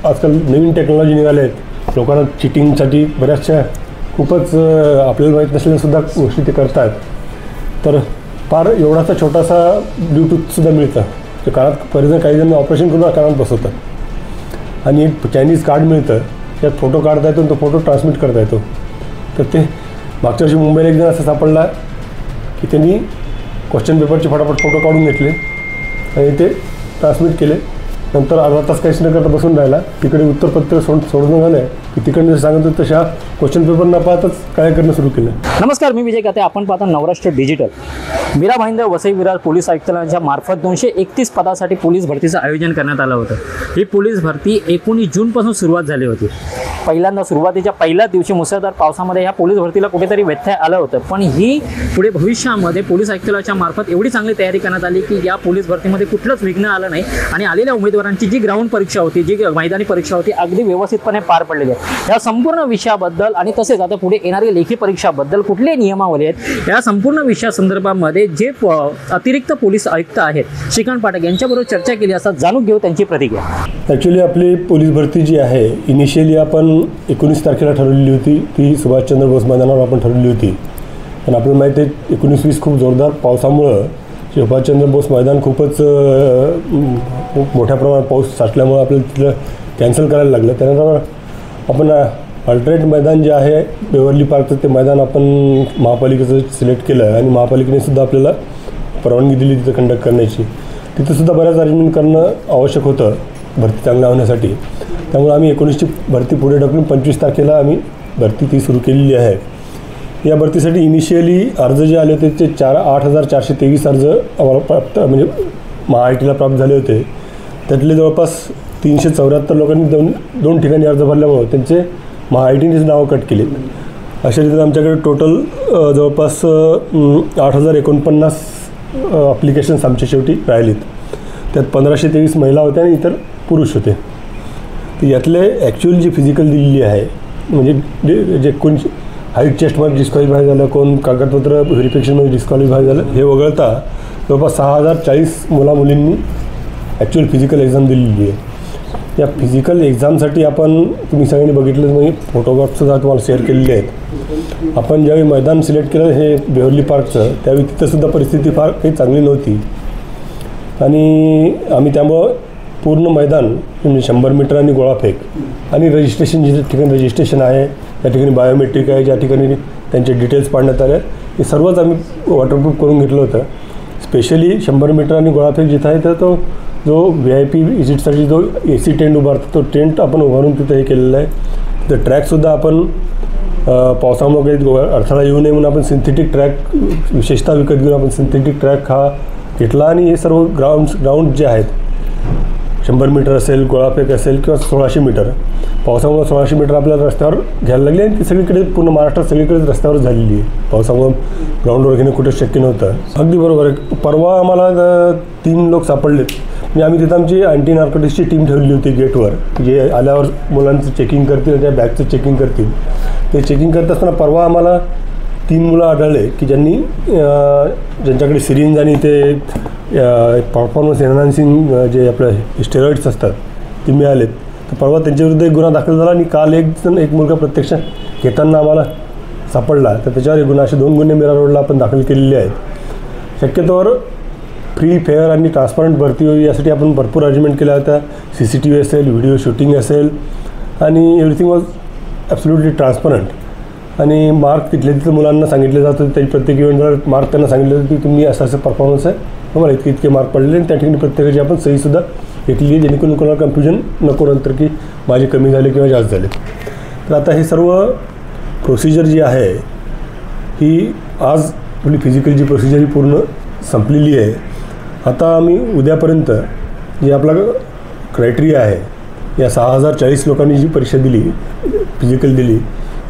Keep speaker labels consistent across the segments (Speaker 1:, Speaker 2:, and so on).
Speaker 1: आजकाल नवीन टेक्नॉलॉजी निघाल्या आहेत, लोकांना चिटिंगसाठी बऱ्याचशा खूपच आपल्याला माहीत नसलेल्यासुद्धा गोष्टी ते करतात. तर फार एवढासा छोटासा ब्लूटूथसुद्धा मिळतं, ते कानात काही जण ऑपरेशन करून कानात बसवतात आणि एक चायनीज कार्ड मिळतं, त्यात फोटो काढता येतो आणि तो फोटो ट्रान्समिट करता येतो. तर ते मागच्या वर्षी मुंबईला एक जण असं सापडला की त्यांनी क्वेश्चन पेपरचे फटाफट फोटो काढून घेतले आणि ते ट्रान्समिट केले. नंतर अर्धा तास काहीच न करता बसून राहिला, तिकडे उत्तरपत्र सोडून झालं की तिकडनं सांगत होतं तशा क्वेश्चन पेपर न पाहताच काय करणं सुरू केलं.
Speaker 2: नमस्कार, मी विजय काते. आपण पाहता नवराष्ट्र डिजिटल. मीरा भाईंदर वसई विरार पोलीस आयुक्तालयाच्या मार्फत 231 पदासाठी पोलीस भरतीचं आयोजन करण्यात आलं होतं. ही पोलीस भरती 19 जूनपासून सुरुवात झाली होती. पहिल्यांदा सुरुवातीच्या पहिल्याच दिवशी मुसळधार पावसामध्ये ह्या पोलीस भरतीला कुठेतरी व्यत्यय आलं होतं, पण ही पुढे भविष्यामध्ये पोलीस आयुक्तालयाच्या मार्फत एवढी चांगली तयारी करण्यात आली की या पोलीस भरतीमध्ये कुठलंच विघ्न आलं नाही आणि आलेल्या उमेदवारांची जी ग्राउंड परीक्षा होती, जी मैदानी परीक्षा होती, अगदी व्यवस्थितपणे पार पडलेली आहे. या संपूर्ण विषयाबद्दल आणि तसेच आता पुढे येणारी लेखी परीक्षाबद्दल कुठले नियमावली आहेत या संपूर्ण विषयासंदर्भामध्ये जे अतिरिक्त पोलीस आयुक्त आहेत श्रीकांत पाठक यांच्याबरोबर चर्चा केली असता जाणून घेऊ त्यांची प्रतिक्रिया.
Speaker 1: ॲक्च्युली आपली पोलीस भरती जी आहे इनिशियली आपण 19 तारखेला ठरवलेली होती, ती सुभाषचंद्र बोस मैदानावर आपण ठरवली होती. पण आपल्याला माहिती आहे 19-20 खूप जोरदार पावसामुळं सुभाषचंद्र बोस मैदान खूपच मोठ्या प्रमाणात पाऊस साचल्यामुळं आपल्याला तिथलं कॅन्सल करायला लागलं. त्यानंतर आपण अल्टरनेट मैदान जे आहे बेवर्ली पार्कचं ते मैदान आपण महापालिकेचं सिलेक्ट केलं आणि महापालिकेने सुद्धा आपल्याला परवानगी दिली तिथं कंडक्ट करण्याची. तिथंसुद्धा बऱ्याच अरेंजमेंट करणं आवश्यक होतं भरती चांगल्या होण्यासाठी. त्यामुळे आम्ही 19ची भरती पुढे ढकलून 25 तारखेला आम्ही भरती ती सुरू केलेली आहे. या भरतीसाठी इनिशियली अर्ज जे आले होते ते 8,423 अर्ज आम्हाला प्राप्त म्हणजे महाआयटीला प्राप्त झाले होते. त्यातले जवळपास 374 लोकांनी दोन ठिकाणी अर्ज भरल्यामुळे त्यांचे महाआयटीनेच नावं कट केले. अशा रीतीने आमच्याकडे टोटल जवळपास 8,049 ॲप्लिकेशन्स आमच्या शेवटी राहिलेत. त्यात 1523 महिला होत्या आणि इतर पुरुष होते. तर यातले ॲक्च्युअल जी फिजिकल दिलेली आहे म्हणजे जे कोण हाईट चेस्टमध्ये डिस्क्वालिफाय झालं, कोण कागदपत्र व्हेरिफिकेशनमध्ये डिस्क्वालिफाय झालं हे वगळता जवळपास 6,040 मुलींनी ॲक्च्युअल फिजिकल एक्झाम दिलेली आहे. या फिजिकल एक्झामसाठी आपण तुम्ही सगळ्यांनी बघितलं म्हणजे फोटोग्राफसुद्धा तुम्हाला शेअर केलेले आहेत. आपण ज्यावेळी मैदान सिलेक्ट केलं हे बेवर्ली पार्कचं त्यावेळी तिथंसुद्धा परिस्थिती फार काही चांगली नव्हती आणि आम्ही त्यामुळं पूर्ण मैदान म्हणजे 100 मीटर आणि गोळाफेक आणि रजिस्ट्रेशन ज्या ठिकाणी रजिस्ट्रेशन आहे त्या ठिकाणी बायोमेट्रिक आहे, ज्या ठिकाणी त्यांचे डिटेल्स पाडण्यात आले हे सर्वच आम्ही वॉटरप्रूफ करून घेतलं होतं. स्पेशली 100 मीटर आणि गोळाफेक जिथं आहे तर तो जो VIP विजिटसाठी जो AC टेंट उभारतो तो टेंट आपण उभारून तिथं हे केलेलं आहे. तिथं ट्रॅकसुद्धा आपण पावसामुळे काही अडथळा येऊ नये म्हणून आपण सिंथेटिक ट्रॅक विशेषतः विकत घेऊन आपण सिंथेटिक ट्रॅक हा घेतला आणि हे सर्व ग्राउंड जे आहेत 100 मीटर असेल, गोळाफेक असेल किंवा 1600 मीटर पावसामुळे 1600 मीटर आपल्याला रस्त्यावर घ्यायला लागली आणि ती सगळीकडे पूर्ण महाराष्ट्रात सगळीकडेच रस्त्यावर झालेली आहे. पावसामुळे ग्राउंडवर घेणं कुठंच शक्य नव्हतं. अगदी बरोबर आहे. परवा आम्हाला 3 लोक सापडलेत म्हणजे आम्ही तिथं आमची अँटी नार्कोटिक्सची टीम ठेवली होती गेटवर, जे आल्यावर मुलांचं चेकिंग करतील, त्या बॅगचं चेकिंग करतील. ते चेकिंग करत असताना परवा आम्हाला 3 मुलं आढळले की ज्यांच्याकडे सिरिंज आणि ते परफॉर्मन्स एनहान्सिंग जे आपलं स्टेरॉइड्स असतात ते मिळालेत. तर परवा त्यांच्याविरुद्ध एक गुन्हा दाखल झाला आणि काल एक मुलगा प्रत्यक्ष घेताना आम्हाला सापडला तर त्याच्यावर एक गुन्हा, असे 2 गुन्हे मीरा रोडला आपण दाखल केलेले आहेत. शक्यतोवर फ्री फेअर आणि ट्रान्सपरंट भरती होईल यासाठी आपण भरपूर अरेंजमेंट केल्या होत्या. CCTV असेल, व्हिडिओ शूटिंग असेल आणि एव्हरीथिंग वॉज ॲब्सोल्युटली ट्रान्सपरंट आणि मार्क तिथल्या तिथं मुलांना सांगितले जात होते. त्याची प्रत्येक इव्हेंटवर मार्क त्यांना सांगितलं होतं की तुम्ही असं परफॉर्मन्स आहे तुम्हाला इतके मार्क पडले आणि त्या ठिकाणी प्रत्येकाची आपण सहीसुद्धा घेतली आहे जेणेकरून कोणाला कन्फ्युजन नको नंतर की माझे कमी झाले किंवा जास्त झाले. तर आता हे सर्व प्रोसिजर जी आहे ही आज आपली फिजिकल जी प्रोसिजर ही पूर्ण संपलेली आहे. आता आम्ही उद्यापर्यंत जे आपला क्रायटेरिया आहे या 6,040 लोकांनी जी परीक्षा दिली फिजिकल दिली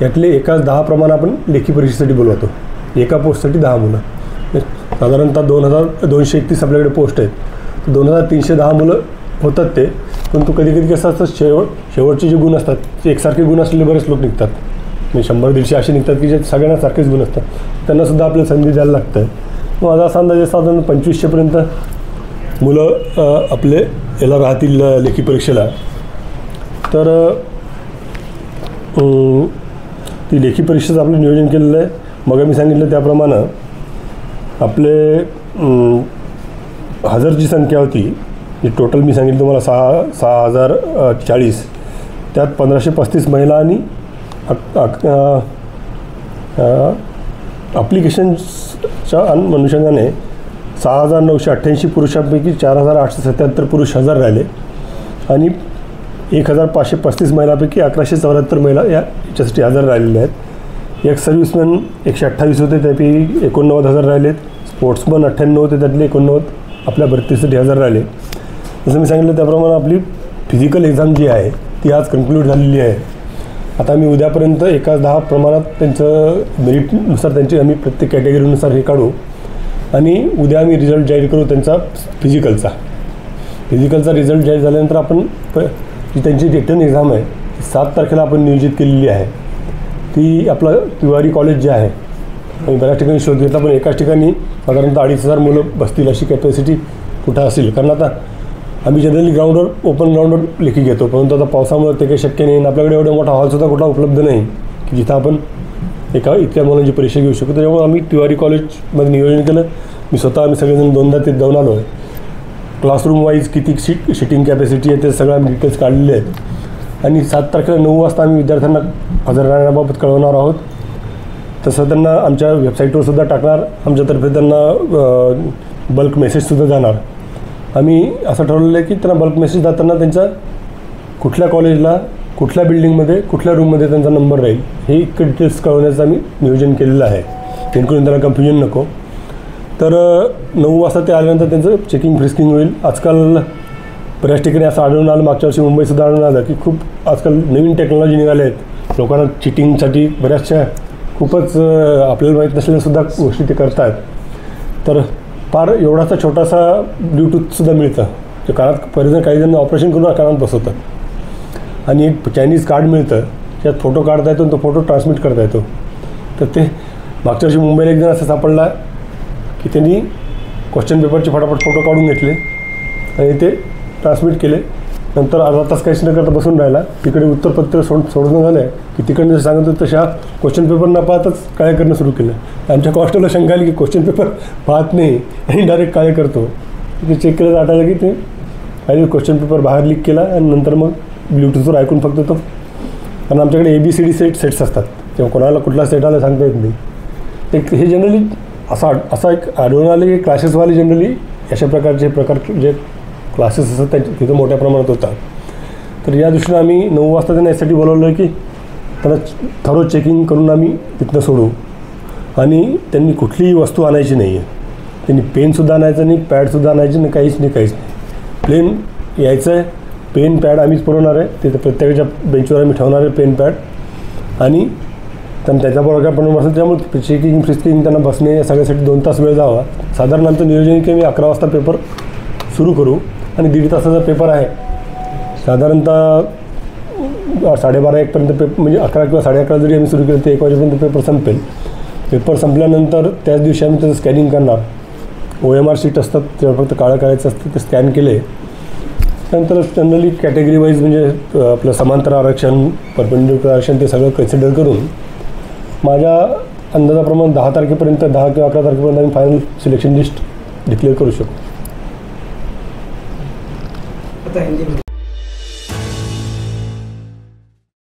Speaker 1: यातले एकाच 10 प्रमाणे आपण लेखी परीक्षेसाठी बोलवतो. एका पोस्टसाठी 10 मुलं, साधारणतः 2,231 आपल्याकडे पोस्ट आहेत. 2,310 मुलं होतात ते. परंतु कधी कधी कसं असतं शेवटचे जे गुण असतात ते एकसारखे गुण असलेले बरेच लोक निघतात म्हणजे 100-150 असे निघतात की जे सगळ्यांना सारखेच गुण असतात. त्यांनासुद्धा आपल्याला संधी द्यायला लागतं. मग माझा असा अंदाज साधारण 2500पर्यंत मुलं आपले याला राहतील लेखी परीक्षेला. तर ती लेखी परीक्षेचं आपलं नियोजन केलेलं आहे. मग मी सांगितलं त्याप्रमाणे आपले हजरची संख्या होती जी टोटल मी सांगितलं तुम्हाला 6,040, त्यात 1,535 महिला आणि ॲप्लिकेशन्सच्या अनुषंगाने 6,988 पुरुषांपैकी 4,877 पुरुष हजर राहिले आणि 1,535 महिलांपैकी 1,174 महिला याच्यासाठी हजर राहिलेल्या आहेत. एक सर्व्हिसमॅन 128 होते, त्यापैकी 89 हजर राहिलेत. स्पोर्ट्समन 98 होते, त्यातले 89 आपल्या भरतीसाठी हजर राहिले. जसं मी सांगितलं त्याप्रमाणे आपली फिजिकल एक्झाम जी आहे ती आज कन्क्लूड झालेली आहे. आता आम्ही उद्यापर्यंत 1-10 प्रमाणात त्यांचं मेरिटनुसार त्यांची आम्ही प्रत्येक कॅटेगरीनुसार हे काढू आणि उद्या आम्ही रिझल्ट जाहीर करू त्यांचा फिजिकलचा रिझल्ट जाहीर झाल्यानंतर आपण जी त्यांची रिटर्न एक्झाम आहे ती 7 तारखेला आपण नियोजित केलेली आहे. ती आपलं तिवारी कॉलेज जे आहे आम्ही बऱ्याच ठिकाणी शोध घेतला, पण एकाच ठिकाणी साधारणतः 2,500 मुलं बसतील अशी कॅपॅसिटी कुठं असेल. कारण आता आम्ही जनरली ग्राउंडवर ओपन ग्राउंडवर लेखी घेतो, परंतु आता पावसामुळे ते काही शक्य नाही. आपल्याकडे एवढा मोठा हॉलसुद्धा कुठला उपलब्ध नाही की जिथं आपण इतक्या मुलांची परीक्षा घेऊ शकतो. त्याच्यामुळे आम्ही तिवारी कॉलेजमध्ये नियोजन केलं. आम्ही सगळेजण 2दा ते जाऊन आलो आहे. क्लासरूम वाईज किती सिटिंग कॅपॅसिटी आहे ते सगळं आम्ही डिटेल्स काढलेले आहेत आणि 7 तारखेला 9 वाजता आम्ही विद्यार्थ्यांना हजर राहण्याबाबत कळवणार आहोत. तसं त्यांना आमच्या वेबसाईटवर सुद्धा टाकणार. आमच्यातर्फे त्यांना बल्क मेसेजसुद्धा जाणार. आम्ही असं ठरवलेलं आहे की त्यांना बल्क मेसेज जाताना त्यांच्या कुठल्या कॉलेजला, कुठल्या बिल्डिंगमध्ये, कुठल्या रूममध्ये त्यांचा नंबर राहील हे इतकं डिटेल्स कळवण्याचं आम्ही नियोजन केलेलं आहे, जेणेकरून त्यांना कन्फ्युजन नको. तर 9 वाजता ते आल्यानंतर त्यांचं चेकिंग फ्रिस्किंग होईल. आजकाल बऱ्याच ठिकाणी असं आढळून आलं, मागच्या वर्षी मुंबईसुद्धा आढळून आलं की खूप आजकाल नवीन टेक्नॉलॉजी निघाल्या आहेत. लोकांना चिटिंगसाठी बऱ्याचशा खूपच आपल्याला माहीत नसलेल्यासुद्धा गोष्टी ते करत आहेत. तर फार एवढासा छोटासा ब्ल्यूटूथसुद्धा मिळतं जे कानात काही जण ऑपरेशन करून कानात बसवतात आणि एक चायनीज कार्ड मिळतं त्यात फोटो काढता येतो आणि तो फोटो ट्रान्समिट करता येतो. तर ते मागच्या वर्षी मुंबईला एक जण असं सापडला की त्यांनी क्वेश्चन पेपरचे फटाफट फोटो काढून घेतले आणि ते ट्रान्समिट केले. नंतर अर्धा तास काहीच न करता बसून राहिला. तिकडे उत्तरपत्र सोडणं झालं आहे की तिकडनं जसं सांगत होतं तशा क्वेश्चन पेपर न पाहताच काळे करणं सुरू केलं. आमच्या कॉन्स्टेबलला शंका आली की क्वेश्चन पेपर पाहत नाही आणि डायरेक्ट काळे करतो. ते चेक केलं तर आठवलं की ते काही क्वेश्चन पेपर बाहेर लीक केला आणि नंतर मग ब्ल्यूटूथवर ऐकून फक्त तो, कारण आमच्याकडे ABCD सेट्स असतात तेव्हा कोणाला कुठला सेट आला सांगता येत नाही. एक हे जनरली असा एक आढळून आलं की क्लासेसवाले जनरली अशा प्रकारचे जे क्लासेस असतात त्या तिथं मोठ्या प्रमाणात होतात. तर या दृष्टीनं आम्ही 9 वाजता त्यांना यासाठी बोलवलं की त्यांना थरो चेकिंग करून आम्ही तिथनं सोडू आणि त्यांनी कुठलीही वस्तू आणायची नाही आहे. त्यांनी पेनसुद्धा आणायचं नाही, पॅडसुद्धा आणायची नाही, काहीच नाही. प्लेन यायचं आहे. पेन पॅड आम्हीच पुरवणार आहे. तिथं प्रत्येकाच्या बेंचवर आम्ही ठेवणार आहे पेन पॅड आणि त्यांना त्याच्याबरोबर काय पण असेल त्यामुळे चेकिंग फ्रिस्किंग त्यांना बसणे या सगळ्यासाठी 2 तास वेळ जावा. साधारण आमचं नियोजन आहे की आम्ही 11 वाजता पेपर सुरू करू आणि 1.5 तासाचा पेपर आहे. साधारणतः 12:30-1पर्यंत म्हणजे 11 किंवा 11:30 जरी आम्ही सुरू केलं तर 1 वाजेपर्यंत पेपर संपेल. पेपर संपल्यानंतर त्याच दिवशी आम्ही त्याचं स्कॅनिंग करणार. OMR शीट असतात तेव्हा फक्त काळं करायचं असतं, ते स्कॅन केले नंतर जनरली कॅटेगरी वाईज म्हणजे आपलं समांतर आरक्षण, परपेंडिक्युलर आरक्षण ते सगळं कन्सिडर करून माझ्या अंदाजाप्रमाणे 10 तारखेपर्यंत 10 किंवा 11 तारखेपर्यंत आम्ही फायनल सिलेक्शन लिस्ट डिक्लेअर करू शकतो.